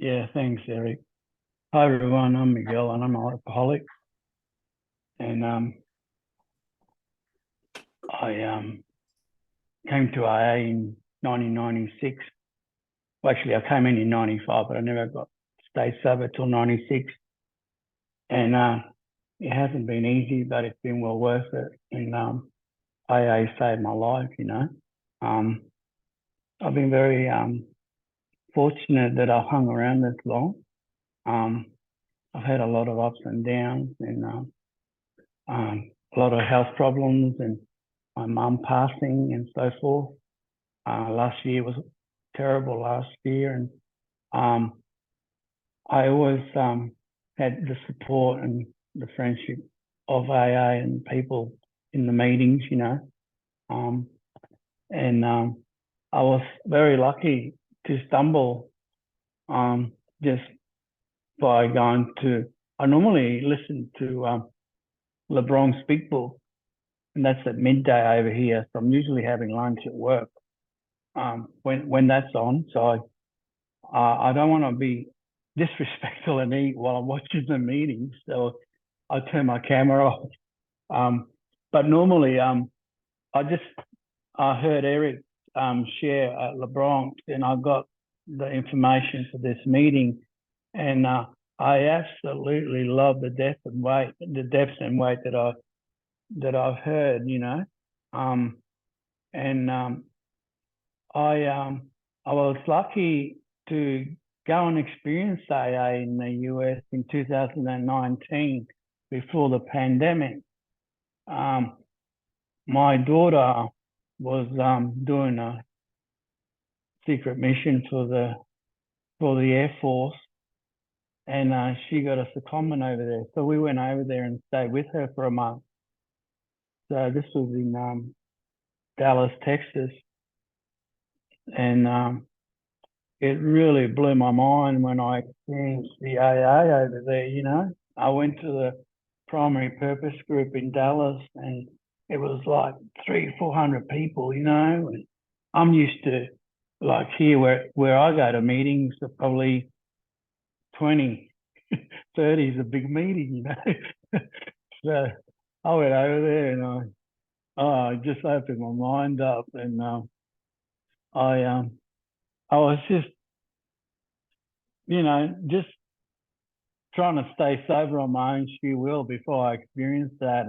Yeah, thanks, Eric. Hi, everyone. I'm Miguel, and I'm an alcoholic. And I came to AA in 1996. Well, actually, I came in 95, but I never got stayed sober till 96. And it hasn't been easy, but it's been well worth it. And AA saved my life, you know. Um, I've been very fortunate that I've hung around this long. I've had a lot of ups and downs, and a lot of health problems, and my mum passing and so forth. Last year was terrible last year, and I always had the support and the friendship of AA and people in the meetings, you know. And I was very lucky to stumble just by going to. I normally listen to LeBron's Big Book, and that's at midday over here. So I'm usually having lunch at work when that's on. So I don't want to be disrespectful and eat while I'm watching the meetings. So I turn my camera off. But normally, I heard Eric share at LeBron, and I got the information for this meeting, and I absolutely love the depth and weight that I've heard, you know. And I was lucky to go and experience AA in the US in 2019 before the pandemic. My daughter was doing a secret mission for the Air Force, and she got a secondment over there. So we went over there and stayed with her for a month. So this was in Dallas, Texas, and it really blew my mind when I experienced the AA over there, you know. I went to the primary purpose group in Dallas, and it was like 300-400 people, you know. And I'm used to, like here where I go to meetings, are probably 20, 30 is a big meeting, you know. So I went over there, and I just opened my mind up, and I was just, you know, just trying to stay sober on my own sheer will before I experienced that,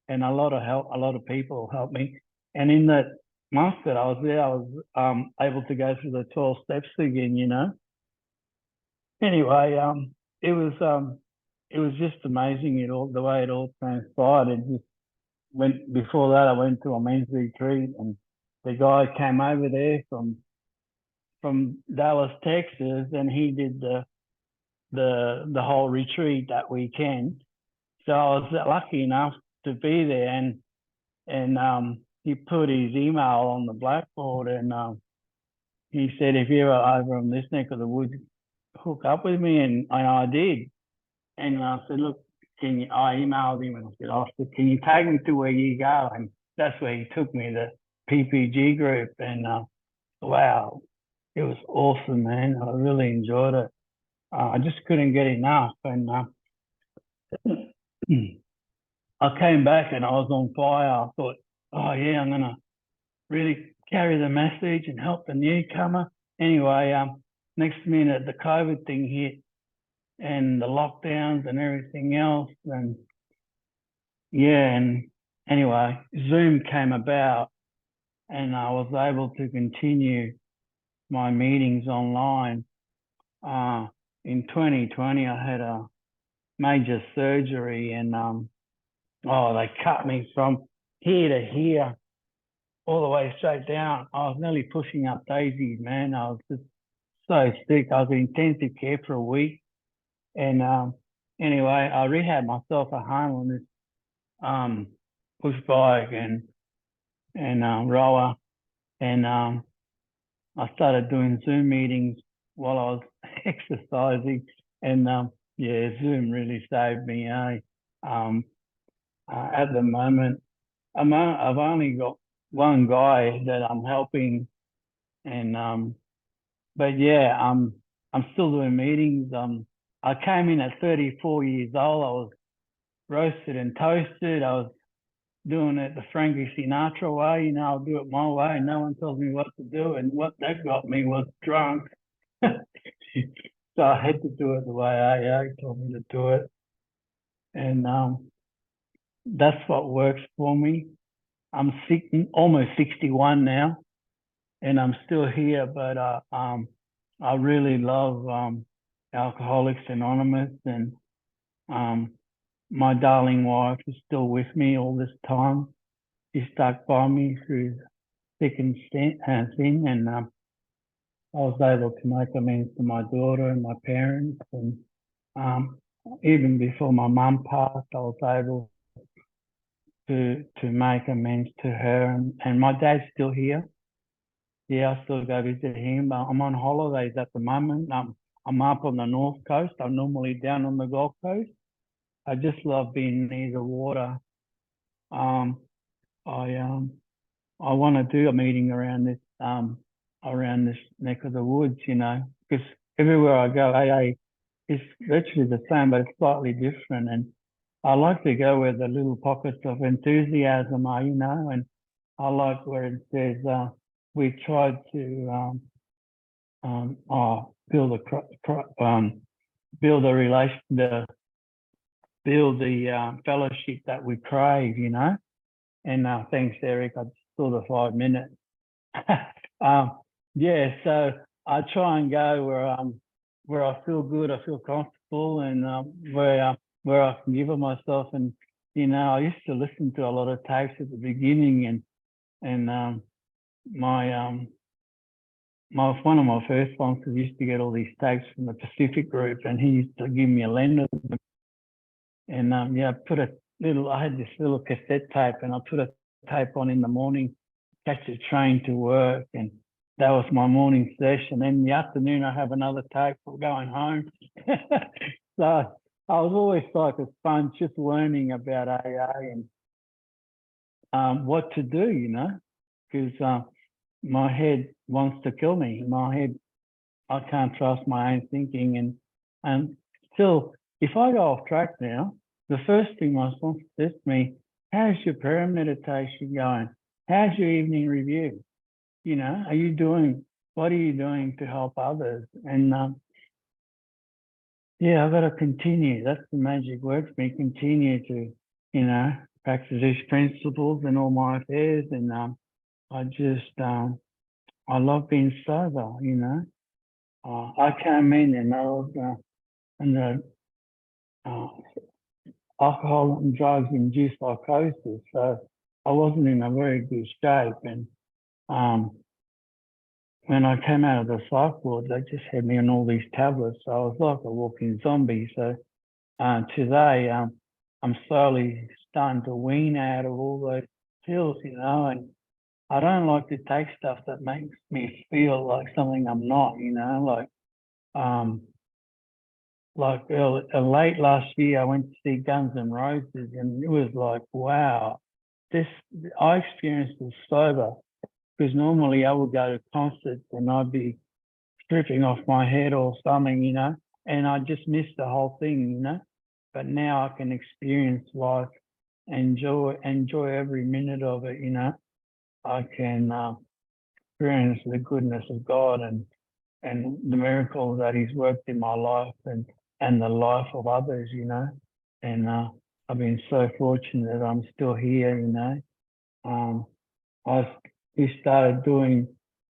and a lot of people helped me. And in that month that I was there, I was able to go through the 12 steps again, you know. Anyway, it was just amazing the way it all transpired. It just went before that. I went to a men's retreat, and the guy came over there from Dallas, Texas, and he did the whole retreat that weekend. So I was lucky enough to be there, and he put his email on the blackboard, and he said, if you're over on this neck of the woods, hook up with me, and I did. And I said, look, I emailed him, and I said, can you take me to where you go? And that's where he took me, the PPG group, and wow, it was awesome, man. I really enjoyed it. I just couldn't get enough, and I came back and I was on fire. I thought, oh yeah, I'm gonna really carry the message and help the newcomer. Anyway, next minute the COVID thing hit, and the lockdowns and everything else, and yeah, and anyway, Zoom came about, and I was able to continue my meetings online. In 2020, I had a major surgery, and they cut me from here to here, all the way straight down. I was nearly pushing up daisies, man. I was just so sick. I was in intensive care for a week, and anyway, I rehabbed myself at home on this push bike and rower, and I started doing Zoom meetings while I was exercising, and yeah, Zoom really saved me. At the moment, I've only got one guy that I'm helping, and but yeah, I'm still doing meetings. I came in at 34 years old. I was roasted and toasted. I was doing it the Frankie Sinatra way. You know, I'll do it my way. No one tells me what to do. And what that got me was drunk. So I had to do it the way AA told me to do it. And that's what works for me. I'm almost 61 now, and I'm still here, but I really love Alcoholics Anonymous, and my darling wife is still with me all this time. She stuck by me through thick and thin, and I was able to make amends to my daughter and my parents, and even before my mum passed, I was able to make amends to her, and my dad's still here. Yeah, I still go visit him. I'm on holidays at the moment. I'm up on the North Coast. I'm normally down on the Gold Coast. I just love being near the water. I want to do a meeting around this neck of the woods, you know, because everywhere I go, AA is virtually the same, but it's slightly different. And I like to go where the little pockets of enthusiasm are, you know, and I like where it says we tried to build the fellowship that we crave, you know. And thanks, Eric. I just saw the 5 minutes. Yeah, so I try and go where I feel good, I feel comfortable, and where I can give of myself. And you know, I used to listen to a lot of tapes at the beginning, and one of my first sponsors used to get all these tapes from the Pacific Group, and he used to give me a lend of them. And yeah, I had this little cassette tape, and I put a tape on in the morning, catch the train to work, and that was my morning session. Then in the afternoon, I have another tape for going home. So I was always like a sponge, just learning about AA and what to do, you know, because my head wants to kill me. I can't trust my own thinking. And still, if I go off track now, the first thing my sponsor says to me, how's your prayer meditation going? How's your evening review? You know, what are you doing to help others? And yeah, I've got to continue. That's the magic word for me, continue to, you know, practice these principles in all my affairs. And I love being sober, you know. I came in and I was in the alcohol and drugs induced psychosis, so I wasn't in a very good shape. And when I came out of the psych ward, they just had me on all these tablets, so I was like a walking zombie. So today, I'm slowly starting to wean out of all those pills, you know, and I don't like to take stuff that makes me feel like something I'm not, you know, like late last year, I went to see Guns N' Roses, and it was like, wow, I experienced this sober, because normally I would go to concerts and I'd be stripping off my head or something, you know, and I just missed the whole thing, you know. But now I can experience life, enjoy every minute of it, you know. I can experience the goodness of God and the miracles that He's worked in my life and the life of others, you know. And I've been so fortunate that I'm still here, you know. We started doing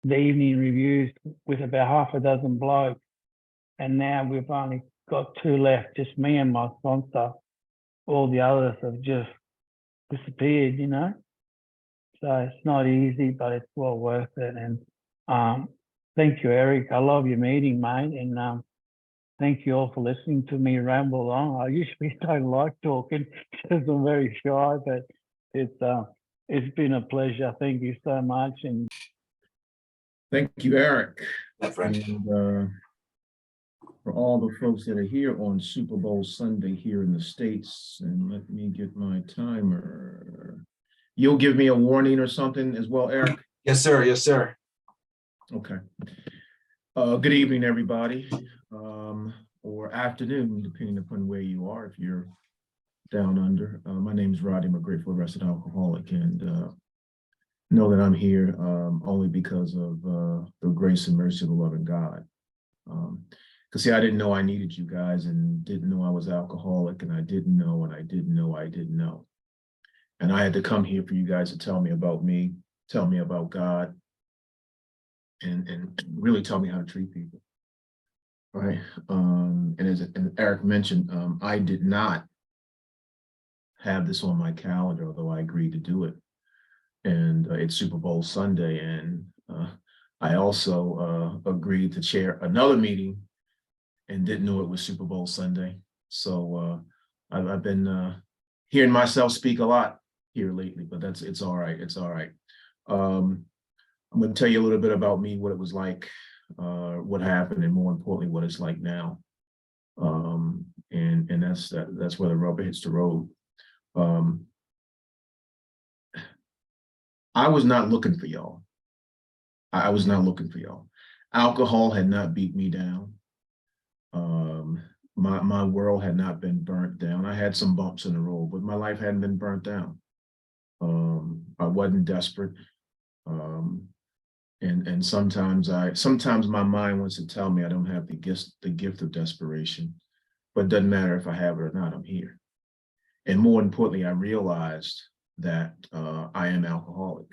the evening reviews with about half a dozen blokes, and now we've only got 2 left, just me and my sponsor. All the others have just disappeared, you know. So it's not easy, but it's well worth it. And thank you, Eric. I love your meeting, mate. And thank you all for listening to me ramble on. I usually don't like talking because I'm very shy, but it's been a pleasure. Thank you so much. And thank you, Eric. My friend. And for all the folks that are here on Super Bowl Sunday here in the States, and let me get my timer. You'll give me a warning or something as well, Eric? Yes, sir. Yes, sir. Okay. Good evening, everybody, or afternoon, depending upon where you are, if you're down under. My name is Rodney. I'm a grateful arrested alcoholic, and know that I'm here only because of the grace and mercy of the loving God. Because see, I didn't know I needed you guys, and didn't know I was alcoholic, and I didn't know, and I didn't know, I didn't know. And I had to come here for you guys to tell me about me, tell me about God, and really tell me how to treat people. Right. And Eric mentioned, I did not have this on my calendar, although I agreed to do it. And it's Super Bowl Sunday. And I also agreed to chair another meeting and didn't know it was Super Bowl Sunday. So I've been hearing myself speak a lot here lately, but it's all right. It's all right. I'm going to tell you a little bit about me, what it was like, what happened, and more importantly, what it's like now. And that's where the rubber hits the road. I was not looking for y'all. I was not looking for y'all. Alcohol had not beat me down. My world had not been burnt down. I had some bumps in the road, but my life hadn't been burnt down. I wasn't desperate. And sometimes my mind wants to tell me I don't have the gift of desperation, but it doesn't matter if I have it or not, I'm here. And more importantly, I realized that I am alcoholic.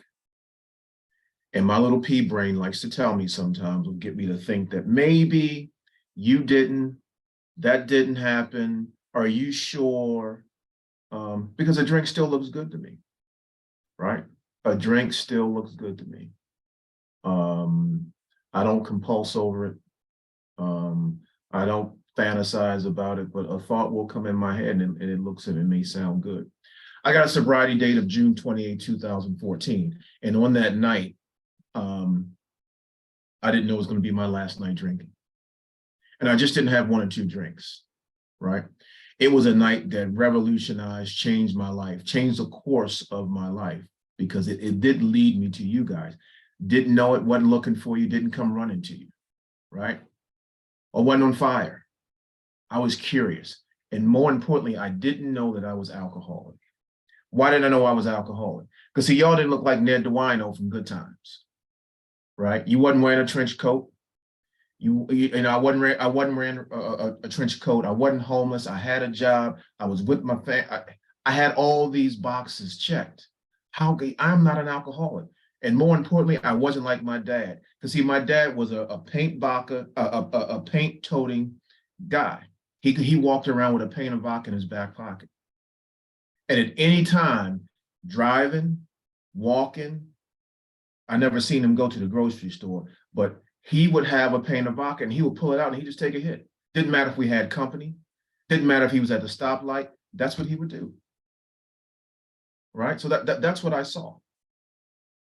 And my little pea brain likes to tell me sometimes, will get me to think that maybe you didn't, that didn't happen. Are you sure? Because a drink still looks good to me, right? A drink still looks good to me. I don't compulse over it. I don't fantasize about it, but a thought will come in my head and it looks and it may sound good. I got a sobriety date of June 28, 2014. And on that night, I didn't know it was going to be my last night drinking. And I just didn't have one or two drinks, right? It was a night that revolutionized, changed my life, changed the course of my life, because it did lead me to you guys. Didn't know it, wasn't looking for you, didn't come running to you, right? Or wasn't on fire. I was curious. And more importantly, I didn't know that I was alcoholic. Why didn't I know I was alcoholic? Because see, y'all didn't look like Ned DeWino from Good Times, right? You wasn't wearing a trench coat. I wasn't wearing a trench coat. I wasn't homeless. I had a job. I was with my family. I had all these boxes checked. I'm not an alcoholic. And more importantly, I wasn't like my dad. Because see, my dad was a paint vodka, a paint toting guy. He walked around with a paint of vodka in his back pocket. And at any time, driving, walking, I never seen him go to the grocery store, but he would have a paint of vodka and he would pull it out and he'd just take a hit. Didn't matter if we had company. Didn't matter if he was at the stoplight. That's what he would do. Right? So that's what I saw.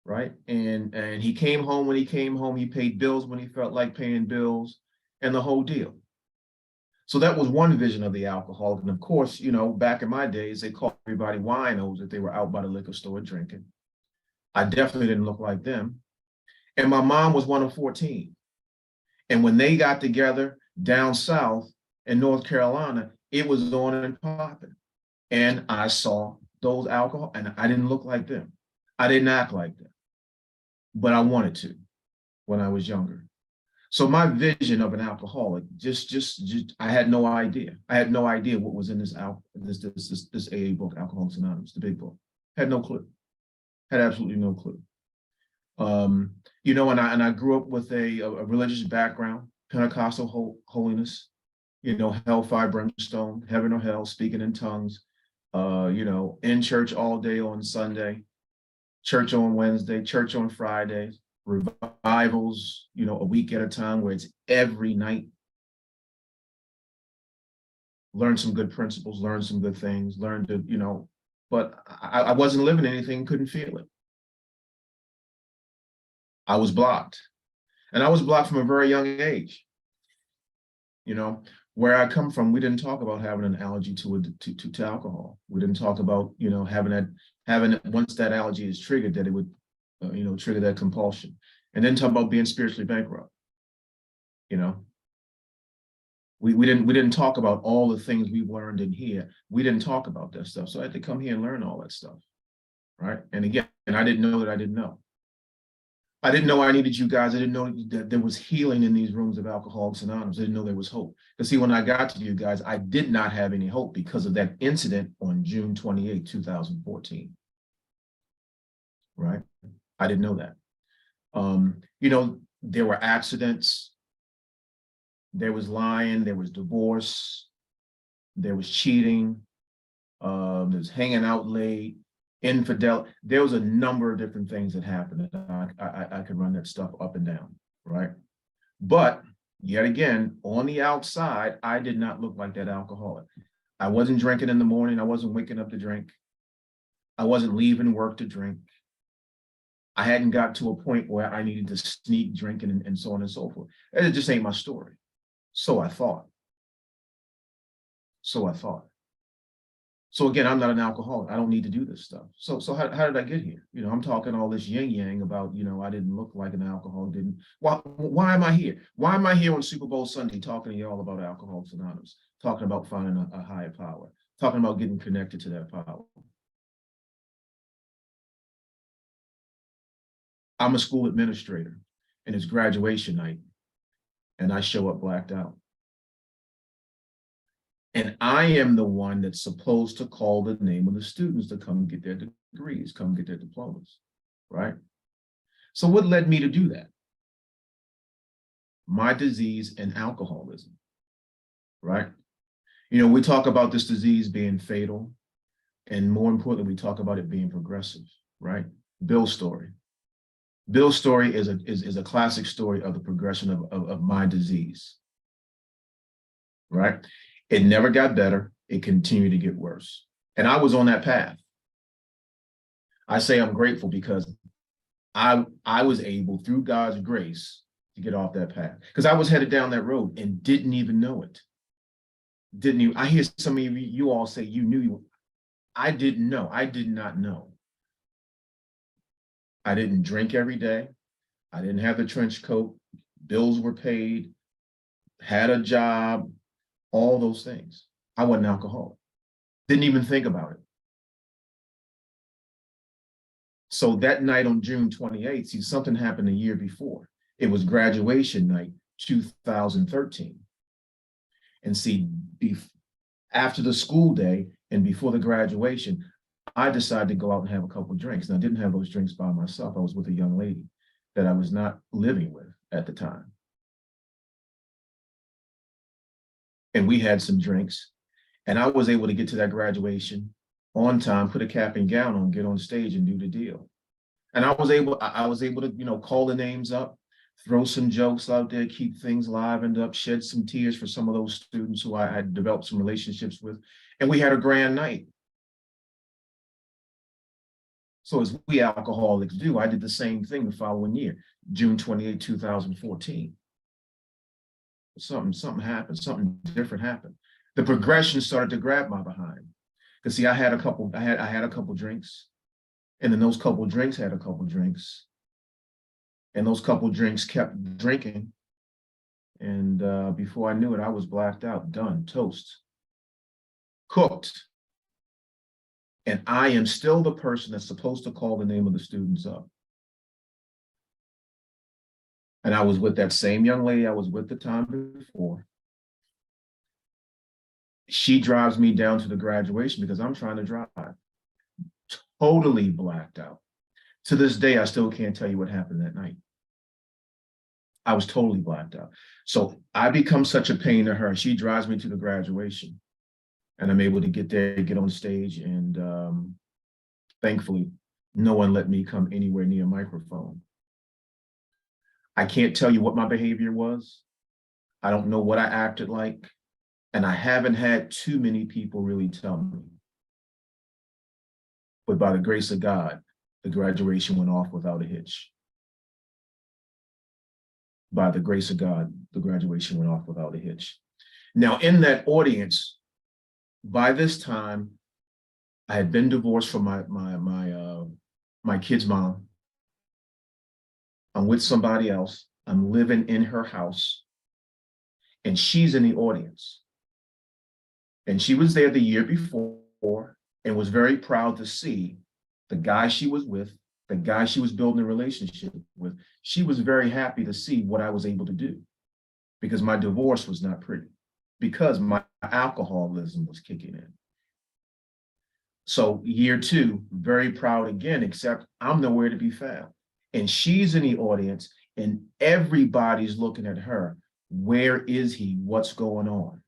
Right? And he came home when he came home. He paid bills when he felt like paying bills, and the whole deal. So that was one vision of the alcoholic. And of course, you know, back in my days, they called everybody winos if they were out by the liquor store drinking. I definitely didn't look like them. And my mom was one of 14. And when they got together down south in North Carolina, it was on and popping. And I saw those alcohol, and I didn't look like them. I didn't act like them, but I wanted to when I was younger. So my vision of an alcoholic, just I had no idea. I had no idea what was in this AA book, Alcoholics Anonymous, the big book. Had no clue. Had absolutely no clue. You know, and I grew up with a religious background, Pentecostal holiness, you know, hellfire, brimstone, heaven or hell, speaking in tongues, you know, in church all day on Sunday, church on Wednesday, church on Fridays, revivals, you know, a week at a time where it's every night. Learn some good principles, learn some good things, learn to, you know, but I wasn't living anything, couldn't feel it. I was blocked. And I was blocked from a very young age. You know, where I come from, we didn't talk about having an allergy to alcohol. We didn't talk about, you know, having it once that allergy is triggered, that it would, you know, trigger that compulsion. And then talk about being spiritually bankrupt. you know. We didn't talk about all the things we learned in here. We didn't talk about that stuff. So I had to come here and learn all that stuff, right? And again, I didn't know that I didn't know. I didn't know I needed you guys. I didn't know that there was healing in these rooms of Alcoholics Anonymous. I didn't know there was hope. Because see, when I got to you guys, I did not have any hope because of that incident on June 28, 2014, right? I didn't know that. You know, there were accidents, there was lying, there was divorce, there was cheating, there was hanging out late, infidel. There was a number of different things that happened. I could run that stuff up and down, right? But yet again, on the outside, I did not look like that alcoholic. I wasn't drinking in the morning. I wasn't waking up to drink. I wasn't leaving work to drink. I hadn't got to a point where I needed to sneak drinking and so on and so forth. It just ain't my story. So I thought. So I thought. So again, I'm not an alcoholic. I don't need to do this stuff. So how did I get here? You know, I'm talking all this yin yang about, you know, I didn't look like an alcoholic. Why am I here? Why am I here on Super Bowl Sunday talking to you all about Alcoholics Anonymous, talking about finding a higher power, talking about getting connected to that power? I'm a school administrator and it's graduation night and I show up blacked out. And I am the one that's supposed to call the name of the students to come get their degrees, come get their diplomas, right? So what led me to do that? My disease and alcoholism, right? You know, we talk about this disease being fatal, and more importantly, we talk about it being progressive, right? Bill's story. Bill's story is a classic story of the progression of my disease, right? It never got better. It continued to get worse. And I was on that path. I say I'm grateful because I was able, through God's grace, to get off that path. Because I was headed down that road and didn't even know it. Didn't even, I hear some of you all say you knew you. I didn't know. I did not know. I didn't drink every day. I didn't have the trench coat. Bills were paid. Had a job. All those things. I wasn't an alcoholic. Didn't even think about it. So that night on June 28th, see, something happened a year before. It was graduation night, 2013. And see, after the school day and before the graduation, I decided to go out and have a couple of drinks. And I didn't have those drinks by myself. I was with a young lady that I was not living with at the time. And we had some drinks. And I was able to get to that graduation on time, put a cap and gown on, get on stage and do the deal. And I was able to, you know, call the names up, throw some jokes out there, keep things livened up, shed some tears for some of those students who I had developed some relationships with. And we had a grand night. So as we alcoholics do, I did the same thing the following year, June 28, 2014. Something happened, something different happened. The progression started to grab my behind. Because see, I had a couple drinks, and then those couple drinks had a couple drinks, and those couple drinks kept drinking. And before I knew it, I was blacked out, done, toast, cooked. And I am still the person that's supposed to call the name of the students up. And I was with that same young lady I was with the time before. She drives me down to the graduation because I'm trying to drive. Totally blacked out. To this day, I still can't tell you what happened that night. I was totally blacked out. So I become such a pain to her. She drives me to the graduation. And I'm able to get there, get on stage. And thankfully, no one let me come anywhere near a microphone. I can't tell you what my behavior was. I don't know what I acted like. And I haven't had too many people really tell me. But by the grace of God, the graduation went off without a hitch. By the grace of God, the graduation went off without a hitch. Now, in that audience, by this time, I had been divorced from my kid's mom. I'm with somebody else. I'm living in her house. and she's in the audience. And she was there the year before and was very proud to see the guy she was with, the guy she was building a relationship with. She was very happy to see what I was able to do, because my divorce was not pretty, because my alcoholism was kicking in. So year 2, very proud again, except I'm nowhere to be found. And she's in the audience and everybody's looking at her. Where is he? What's going on?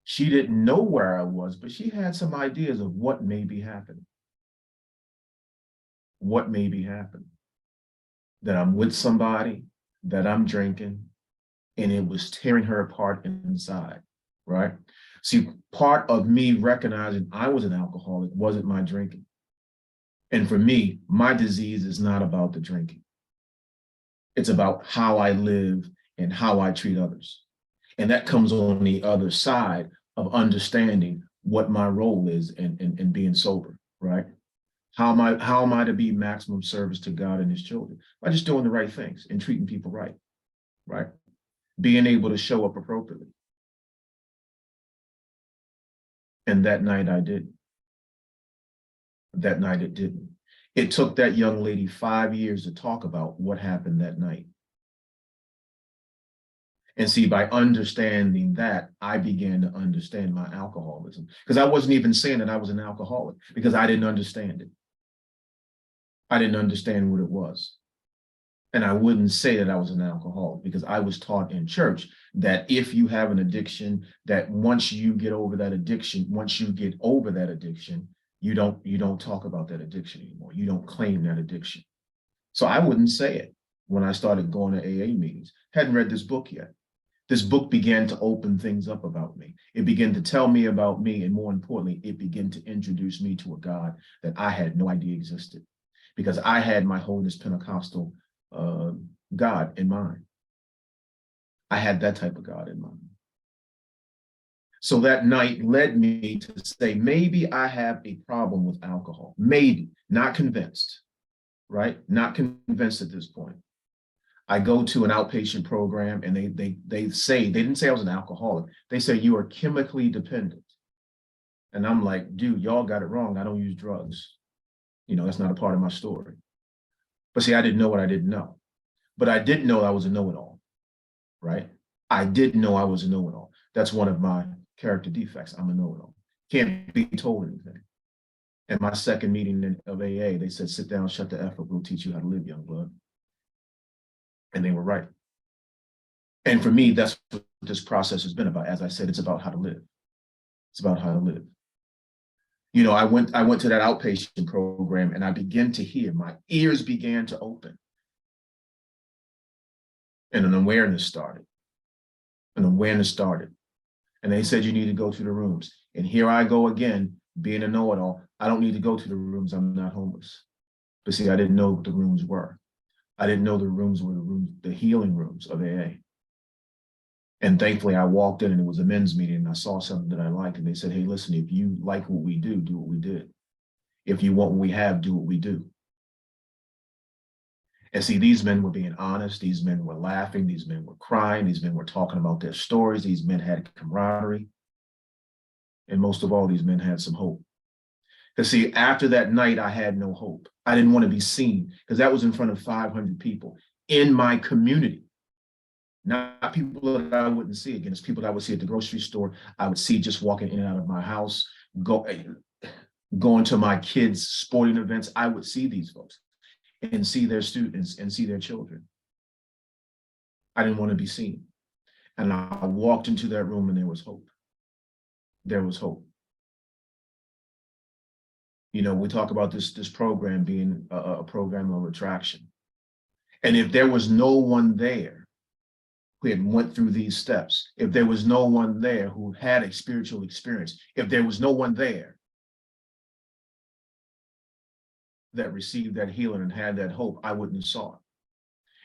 She didn't know where I was, but she had some ideas of what may be happening. What may be happening. That I'm with somebody, that I'm drinking, and it was tearing her apart inside, right? See, part of me recognizing I was an alcoholic wasn't my drinking. And for me, my disease is not about the drinking. It's about how I live and how I treat others. And that comes on the other side of understanding what my role is in being sober, right? How am I to be maximum service to God and his children? By just doing the right things and treating people right, right? Being able to show up appropriately. And that night I didn't. That night it didn't. It took that young lady 5 years to talk about what happened that night. And see, by understanding that, I began to understand my alcoholism, because I wasn't even saying that I was an alcoholic, because I didn't understand it. I didn't understand what it was. And I wouldn't say that I was an alcoholic, because I was taught in church that if you have an addiction, that once you get over that addiction, you don't talk about that addiction anymore. You don't claim that addiction. So I wouldn't say it when I started going to AA meetings. Hadn't read this book yet. This book began to open things up about me. It began to tell me about me, and more importantly, it began to introduce me to a God that I had no idea existed, because I had my Holiness Pentecostal God in mind. I had that type of God in mind. So that night led me to say, maybe I have a problem with alcohol. Maybe, not convinced, right? Not convinced at this point. I go to an outpatient program and they say, they didn't say I was an alcoholic. They say you are chemically dependent. And I'm like, dude, y'all got it wrong. I don't use drugs. You know, that's not a part of my story. But see, I didn't know what I didn't know. But I did know I was a know-it-all, right? I did know I was a know-it-all. That's one of my character defects. I'm a know-it-all. Can't be told anything. At my second meeting of AA, they said, sit down, shut the F up. We'll teach you how to live, young blood. And they were right. And for me, that's what this process has been about. As I said, it's about how to live. It's about how to live. You know, I went to that outpatient program and I began to hear, my ears began to open. And an awareness started. And they said, you need to go to the rooms. And here I go again, being a know-it-all. I don't need to go to the rooms. I'm not homeless. But see, I didn't know what the rooms were. I didn't know the rooms were the healing rooms of AA. And thankfully, I walked in and it was a men's meeting and I saw something that I liked. And they said, hey, listen, if you like what we do what we did. If you want what we have, do what we do. And see, these men were being honest. These men were laughing. These men were crying. These men were talking about their stories. These men had camaraderie. And most of all, these men had some hope. Because see, after that night, I had no hope. I didn't want to be seen, because that was in front of 500 people in my community. Not people that I wouldn't see again. It's people that I would see at the grocery store. I would see just walking in and out of my house, going to my kids' sporting events. I would see these folks and see their students and see their children. I didn't want to be seen. And I walked into that room and there was hope. There was hope. You know, we talk about this program being a program of attraction. And if there was no one there who had went through these steps, if there was no one there who had a spiritual experience, if there was no one there that received that healing and had that hope, I wouldn't have saw it.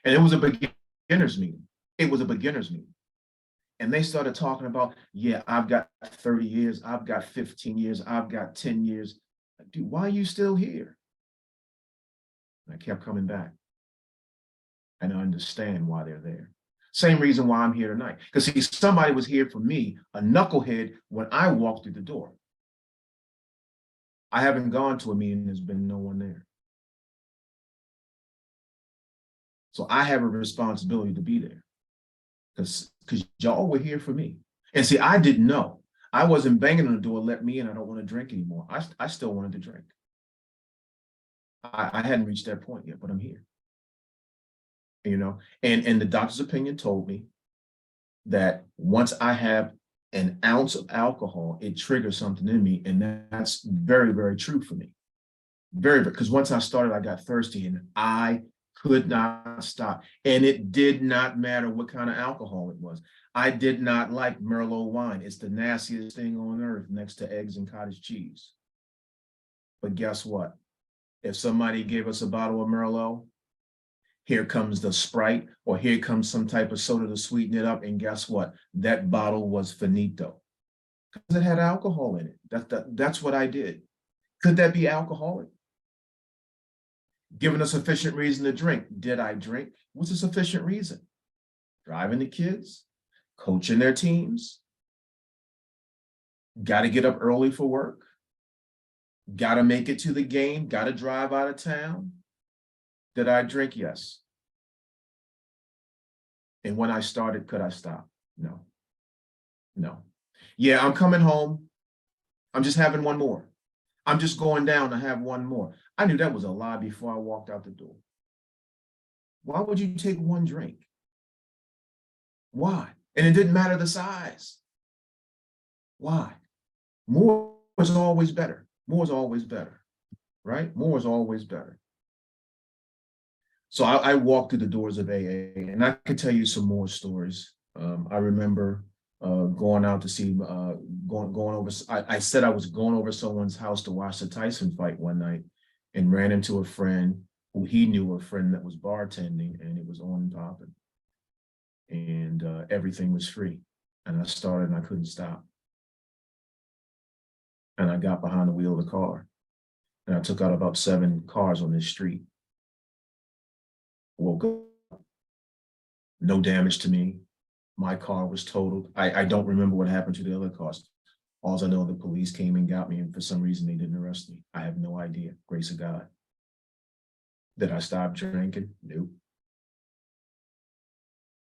And it was a beginner's meeting. It was a beginner's meeting. And they started talking about, yeah, I've got 30 years, I've got 15 years, I've got 10 years. Dude, why are you still here? And I kept coming back. And I understand why they're there. Same reason why I'm here tonight. Because see, somebody was here for me, a knucklehead, when I walked through the door. I haven't gone to a meeting, there's been no one there. So I have a responsibility to be there because y'all were here for me. And see, I didn't know. I wasn't banging on the door, let me in, I don't want to drink anymore. I still wanted to drink. I hadn't reached that point yet, but I'm here. You know, and the doctor's opinion told me that once I have an ounce of alcohol, it triggers something in me. And that's very, very true for me. Very, because once I started, I got thirsty and I could not stop. And it did not matter what kind of alcohol it was. I did not like Merlot wine. It's the nastiest thing on earth next to eggs and cottage cheese. But guess what? If somebody gave us a bottle of Merlot, here comes the Sprite, or here comes some type of soda to sweeten it up. And guess what? That bottle was finito because it had alcohol in it. That's what I did. Could that be alcoholic? Given a sufficient reason to drink. Did I drink? What's a sufficient reason? Driving the kids, coaching their teams, got to get up early for work, got to make it to the game, got to drive out of town. Did I drink? Yes. And when I started, could I stop? No. No. Yeah, I'm coming home. I'm just having one more. I'm just going down to have one more. I knew that was a lie before I walked out the door. Why would you take one drink? Why? And it didn't matter the size. Why? More is always better. More is always better, right? More is always better. So I walked through the doors of AA, and I could tell you some more stories. I remember going out to see, going over, I said I was going over someone's house to watch the Tyson fight one night and ran into a friend who he knew, a friend that was bartending, and it was on and popping. And everything was free. And I started and I couldn't stop. And I got behind the wheel of the car and I took out about 7 cars on this street. Woke up, no damage to me. My car was totaled. I don't remember what happened to the other cars. All I know, the police came and got me, and for some reason they didn't arrest me. I have no idea. Grace of God. Did I stop drinking? Nope.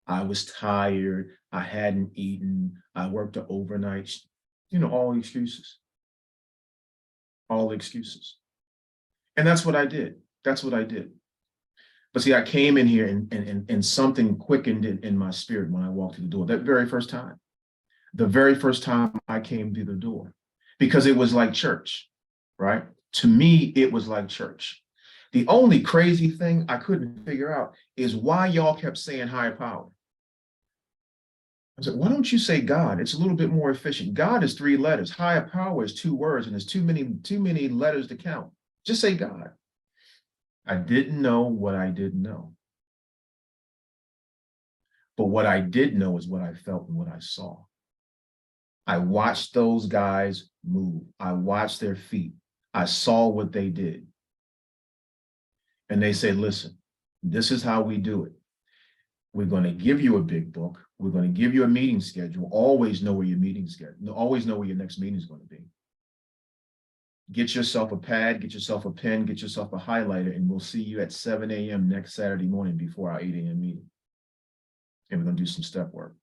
I was tired. I hadn't eaten. I worked the overnight. You know, all excuses. All excuses. And that's what I did. That's what I did. But see, I came in here and something quickened in my spirit when I walked through the door. That very first time. The very first time I came through the door. Because it was like church, right? To me, it was like church. The only crazy thing I couldn't figure out is why y'all kept saying higher power. I said, why don't you say God? It's a little bit more efficient. God is 3 letters. Higher power is 2 words, and there's too many letters to count. Just say God. I didn't know what I didn't know. But what I did know is what I felt and what I saw. I watched those guys move. I watched their feet. I saw what they did. And they said, listen, this is how we do it. We're going to give you a big book. We're going to give you a meeting schedule. Always know where your meeting schedule, always know where your next meeting is going to be. Get yourself a pad, get yourself a pen, get yourself a highlighter, and we'll see you at 7 a.m. next Saturday morning before our 8 a.m. meeting. And we're going to do some step work.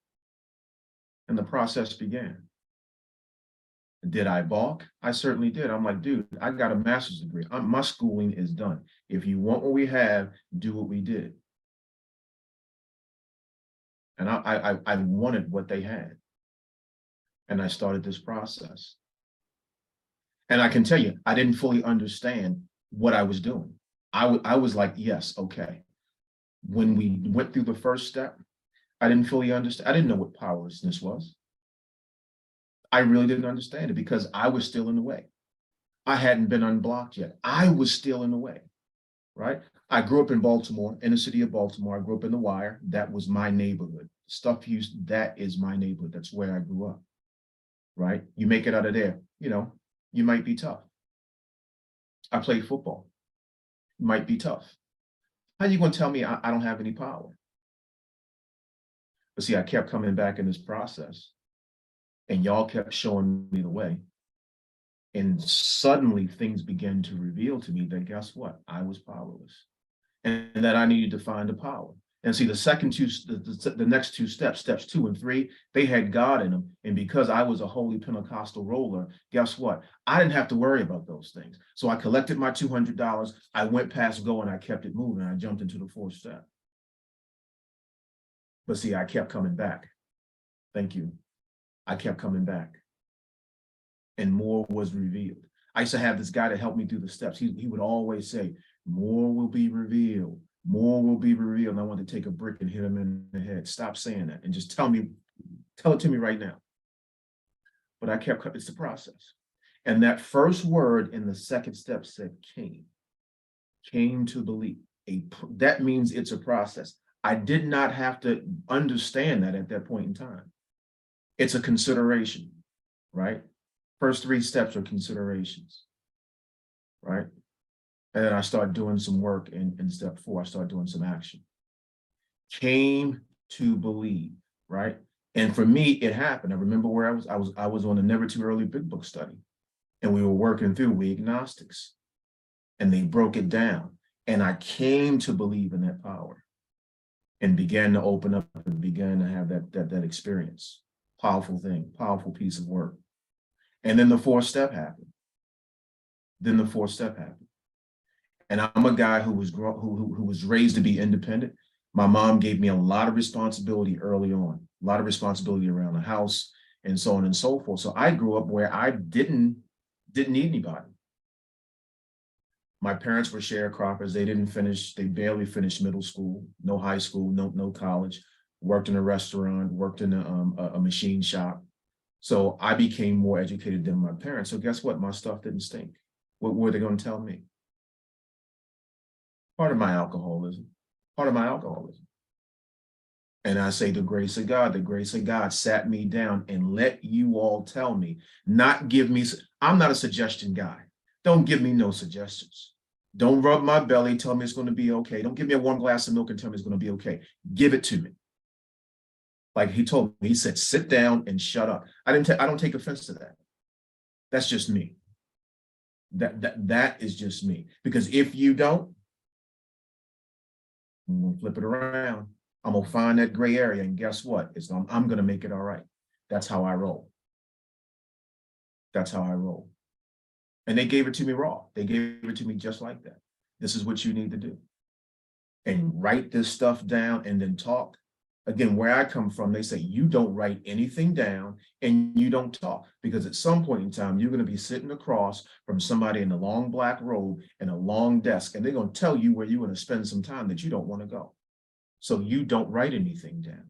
And the process began. Did I balk? I certainly did. I'm like, dude, I got a master's degree. My schooling is done. If you want what we have, do what we did. And I wanted what they had. And I started this process. And I can tell you, I didn't fully understand what I was doing. I was like, yes, okay. When we went through the first step, I didn't fully understand. I didn't know what powerlessness was. I really didn't understand it because I was still in the way. I hadn't been unblocked yet. I was still in the way, right? I grew up in Baltimore, in the city of Baltimore. I grew up in the Wire. That was my neighborhood. Stuff used, that is my neighborhood. That's where I grew up, right? You make it out of there, you know, you might be tough. I played football. Might be tough. How are you going to tell me I don't have any power? But see, I kept coming back in this process, and y'all kept showing me the way. And suddenly things began to reveal to me that guess what? I was powerless, and that I needed to find the power. And see, the next two steps, steps 2 and 3, they had God in them. And because I was a holy Pentecostal roller, guess what? I didn't have to worry about those things. So I collected my $200. I went past go and I kept it moving. I jumped into the 4th step. But see, I kept coming back. Thank you. I kept coming back. And more was revealed. I used to have this guy to help me through the steps. He would always say, more will be revealed. More will be revealed. And I wanted to take a brick and hit him in the head. Stop saying that and just tell it to me right now. But I kept, it's the process. And that first word in the 2nd step said came to believe. That means it's a process. I did not have to understand that at that point in time. It's a consideration, right? First 3 steps are considerations, right? And then I started doing some work in step 4. I started doing some action. Came to believe, right? And for me, it happened. I remember where I was on the Never Too Early Big Book study, and we were working through We Agnostics, and they broke it down. And I came to believe in that power and began to open up and began to have that experience. Powerful thing, powerful piece of work. And then the 4th step happened. And I'm a guy who was raised to be independent. My mom gave me a lot of responsibility early on, a lot of responsibility around the house and so on and so forth. So I grew up where I didn't need anybody. My parents were sharecroppers. They barely finished middle school, no high school, no college, worked in a restaurant, worked in a machine shop. So I became more educated than my parents. So guess what? My stuff didn't stink. What were they going to tell me? Part of my alcoholism. And I say the grace of God sat me down and let you all tell me, not give me, I'm not a suggestion guy. Don't give me no suggestions. Don't rub my belly, tell me it's going to be okay. Don't give me a warm glass of milk and tell me it's going to be okay. Give it to me. Like he told me, he said, sit down and shut up. I don't take offense to that. That's just me. That is just me. Because if you don't, I'm gonna flip it around. I'm gonna find that gray area, and guess what? I'm gonna make it all right. That's how I roll. And they gave it to me raw. They gave it to me just like that. This is what you need to do. And write this stuff down and then talk. Again, where I come from, they say you don't write anything down and you don't talk, because at some point in time, you're going to be sitting across from somebody in a long black robe and a long desk, and they're going to tell you where you're going to spend some time that you don't want to go. So you don't write anything down.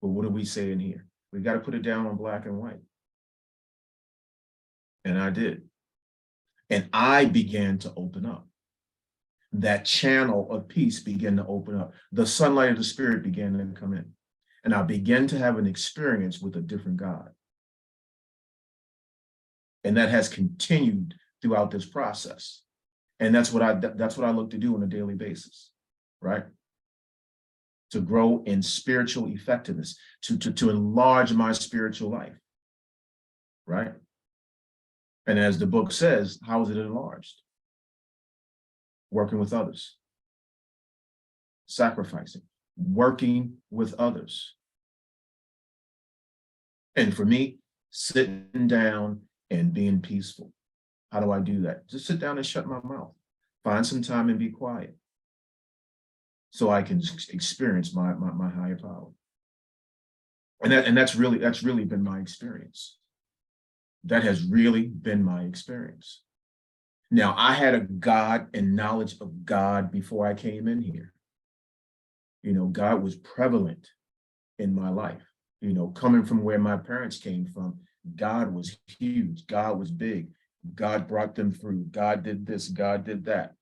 But what do we say in here? We got to put it down on black and white. And I did. And I began to open up. That channel of peace began to open up. The sunlight of the spirit began to come in. And I began to have an experience with a different God. And that has continued throughout this process. And that's what I look to do on a daily basis, right? To grow in spiritual effectiveness, to enlarge my spiritual life, right? And as the book says, how is it enlarged? Working with others, sacrificing, working with others. And for me, sitting down and being peaceful. How do I do that? Just sit down and shut my mouth. Find some time and be quiet so I can experience my higher power. And that's really been my experience. That has really been my experience. Now, I had a God and knowledge of God before I came in here. You know, God was prevalent in my life. You know, coming from where my parents came from, God was huge. God was big. God brought them through. God did this. God did that.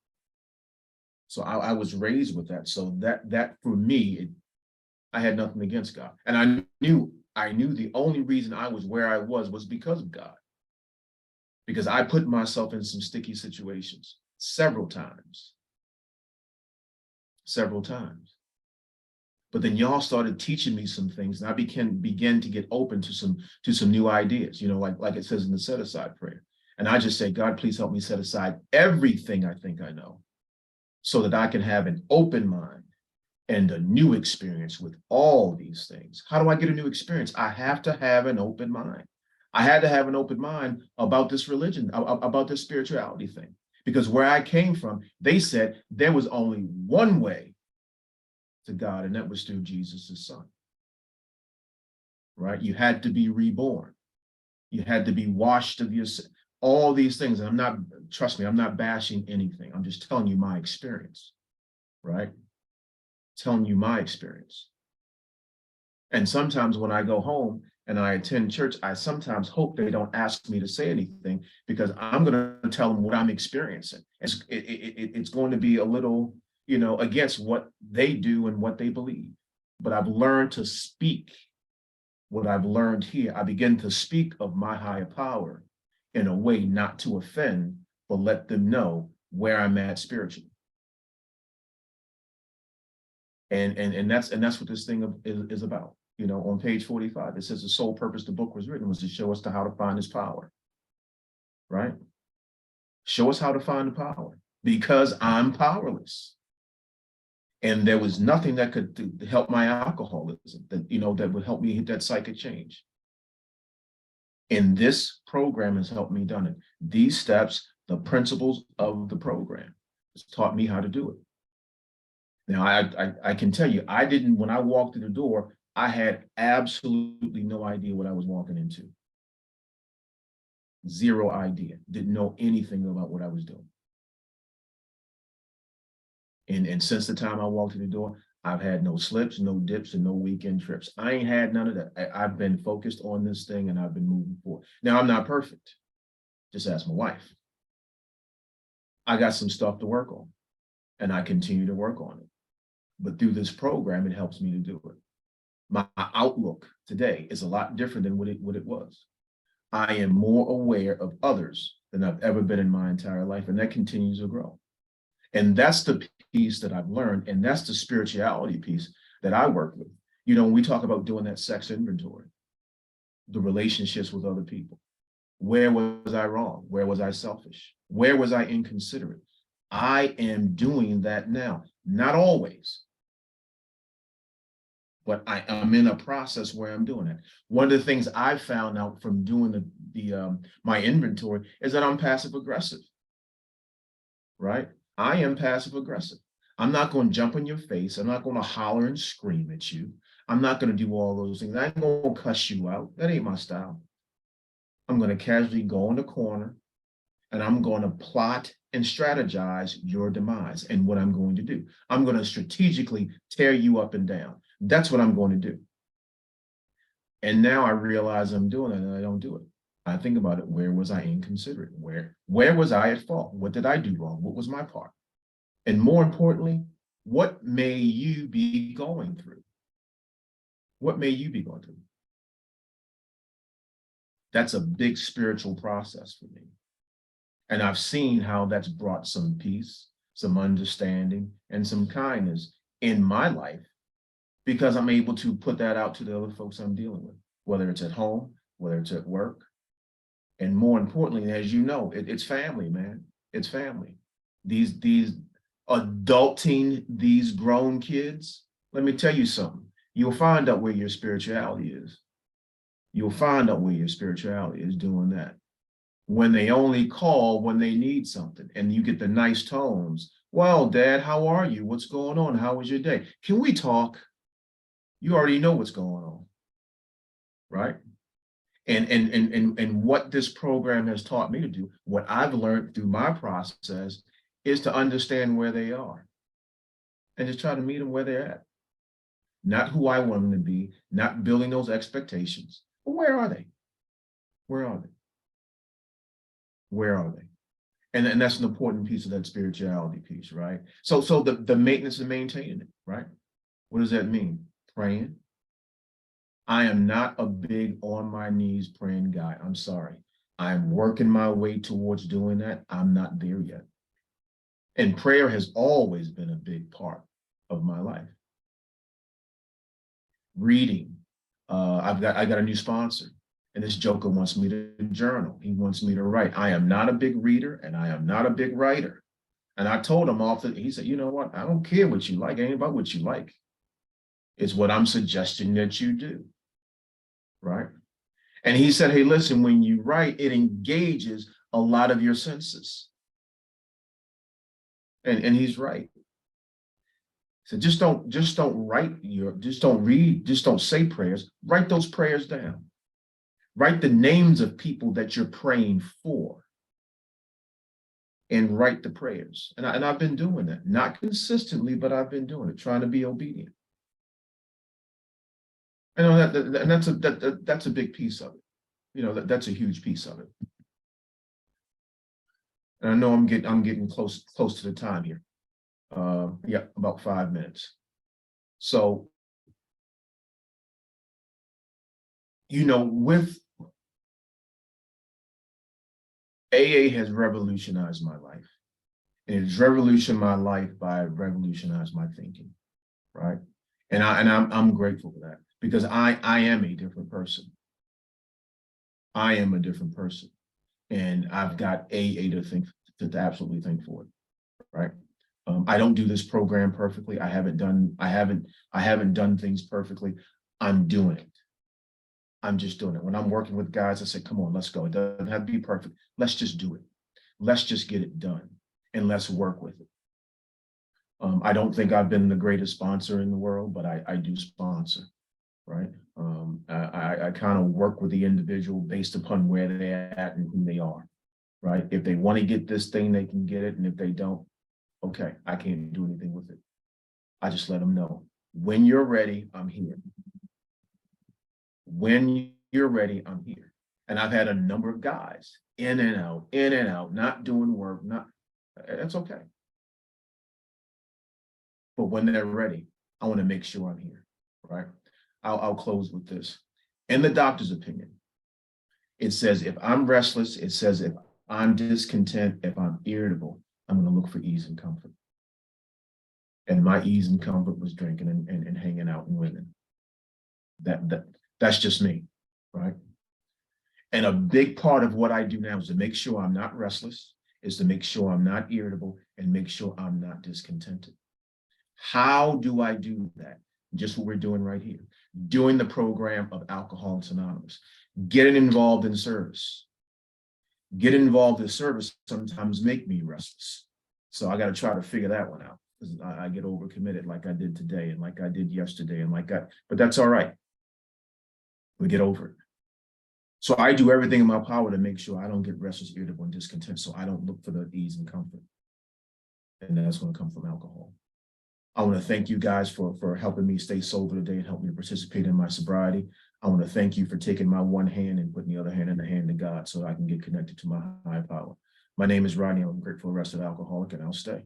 So I was raised with that. So that for me, I had nothing against God. And I knew the only reason I was where I was because of God. Because I put myself in some sticky situations several times. But then y'all started teaching me some things, and I began to get open to some new ideas, you know, like it says in the set aside prayer. And I just say, God, please help me set aside everything I think I know, so that I can have an open mind and a new experience with all these things. How do I get a new experience? I have to have an open mind. I had to have an open mind about this religion, about this spirituality thing, because where I came from, they said there was only one way to God, and that was through Jesus' son, right? You had to be reborn. You had to be washed of your sin. All these things. And trust me, I'm not bashing anything. I'm just telling you my experience, right? Telling you my experience. And sometimes when I go home and I attend church, I sometimes hope they don't ask me to say anything, because I'm going to tell them what I'm experiencing. It's going to be a little, you know, against what they do and what they believe. But I've learned to speak what I've learned here. I begin to speak of my higher power in a way not to offend, but let them know where I'm at spiritually. And that's what this thing is about. You know, on page 45, it says the sole purpose the book was written was to show us how to find his power, right? Show us how to find the power, because I'm powerless. And there was nothing that could help my alcoholism, that, you know, that would help me hit that psychic change. And this program has helped me done it. These steps, the principles of the program, has taught me how to do it. Now, I can tell you, when I walked through the door, I had absolutely no idea what I was walking into. Zero idea. Didn't know anything about what I was doing. And since the time I walked through the door, I've had no slips, no dips, and no weekend trips. I ain't had none of that. I've been focused on this thing, and I've been moving forward. Now, I'm not perfect. Just ask my wife. I got some stuff to work on, and I continue to work on it. But through this program, it helps me to do it. My outlook today is a lot different than what it was. I am more aware of others than I've ever been in my entire life, and that continues to grow. And that's the piece that I've learned, and that's the spirituality piece that I work with. You know, when we talk about doing that sex inventory, the relationships with other people, where was I wrong? Where was I selfish? Where was I inconsiderate? I am doing that now, not always, but I am in a process where I'm doing it. One of the things I found out from doing my inventory is that I'm passive aggressive, right? I am passive aggressive. I'm not going to jump in your face. I'm not going to holler and scream at you. I'm not going to do all those things. I ain't going to cuss you out. That ain't my style. I'm going to casually go in the corner, and I'm going to plot and strategize your demise and what I'm going to do. I'm going to strategically tear you up and down. That's what I'm going to do. And now I realize I'm doing it, and I don't do it. I think about it. Where was I inconsiderate? Where was I at fault? What did I do wrong? What was my part? And more importantly, what may you be going through? What may you be going through? That's a big spiritual process for me. And I've seen how that's brought some peace, some understanding, and some kindness in my life, because I'm able to put that out to the other folks I'm dealing with, whether it's at home, whether it's at work. And more importantly, as you know, it's family, man. It's family. These adulting, these grown kids, let me tell you something. You'll find out where your spirituality is. You'll find out where your spirituality is doing that. When they only call when they need something, and you get the nice tones. Well, Dad, how are you? What's going on? How was your day? Can we talk? You already know what's going on, right? And what this program has taught me to do, what I've learned through my process, is to understand where they are and just try to meet them where they're at. Not who I want them to be, not building those expectations, but where are they? Where are they? Where are they? And that's an important piece of that spirituality piece, right? So the maintenance and maintaining it, right? What does that mean? Praying. I am not a big on my knees praying guy. I'm sorry. I'm working my way towards doing that. I'm not there yet. And prayer has always been a big part of my life. reading. I got a new sponsor, and this joker wants me to journal. He wants me to write. I am not a big reader, and I am not a big writer. And I told him he said, you know what? I don't care what you like. It ain't about what you like. It's what I'm suggesting that you do. Right. And he said, hey, listen, when you write, it engages a lot of your senses. And he's right. So just don't read, just don't say prayers. Write those prayers down. Write the names of people that you're praying for. And write the prayers. And I've been doing that. Not consistently, but I've been doing it, trying to be obedient. I know that's a big piece of it. You know, that's a huge piece of it. And I know I'm getting close to the time here. Yeah, about 5 minutes. So, you know, with AA has revolutionized my life. And it has revolutionized my life by revolutionized my thinking, right? And I'm grateful for that, because I am a different person. I am a different person, and I've got AA to absolutely think for it, right? I don't do this program perfectly. I haven't done things perfectly. I'm doing it. I'm just doing it. When I'm working with guys, I say, come on, let's go. It doesn't have to be perfect. Let's just do it. Let's just get it done, and let's work with it. I don't think I've been the greatest sponsor in the world, but I do sponsor, right? I kind of work with the individual based upon where they're at and who they are, right? If they want to get this thing, they can get it. And if they don't, okay, I can't do anything with it. I just let them know, when you're ready, I'm here. When you're ready, I'm here. And I've had a number of guys in and out, not doing work, that's okay. But when they're ready, I want to make sure I'm here, right? I'll close with this. In the doctor's opinion, it says, if I'm restless, it says, if I'm discontent, if I'm irritable, I'm going to look for ease and comfort. And my ease and comfort was drinking and hanging out and women. That's just me, right? And a big part of what I do now is to make sure I'm not restless, is to make sure I'm not irritable, and make sure I'm not discontented. How do I do that? Just what we're doing right here. Doing the program of Alcoholics Anonymous. Getting involved in service. Getting involved in service sometimes make me restless. So I got to try to figure that one out, because I get overcommitted like I did today and like I did yesterday and but that's all right. We get over it. So I do everything in my power to make sure I don't get restless, irritable, and discontent, so I don't look for the ease and comfort. And that's going to come from alcohol. I want to thank you guys for helping me stay sober today and help me participate in my sobriety. I want to thank you for taking my one hand and putting the other hand in the hand of God so I can get connected to my higher power. My name is Rodney. I'm grateful for the rest of Alcoholic, and I'll stay.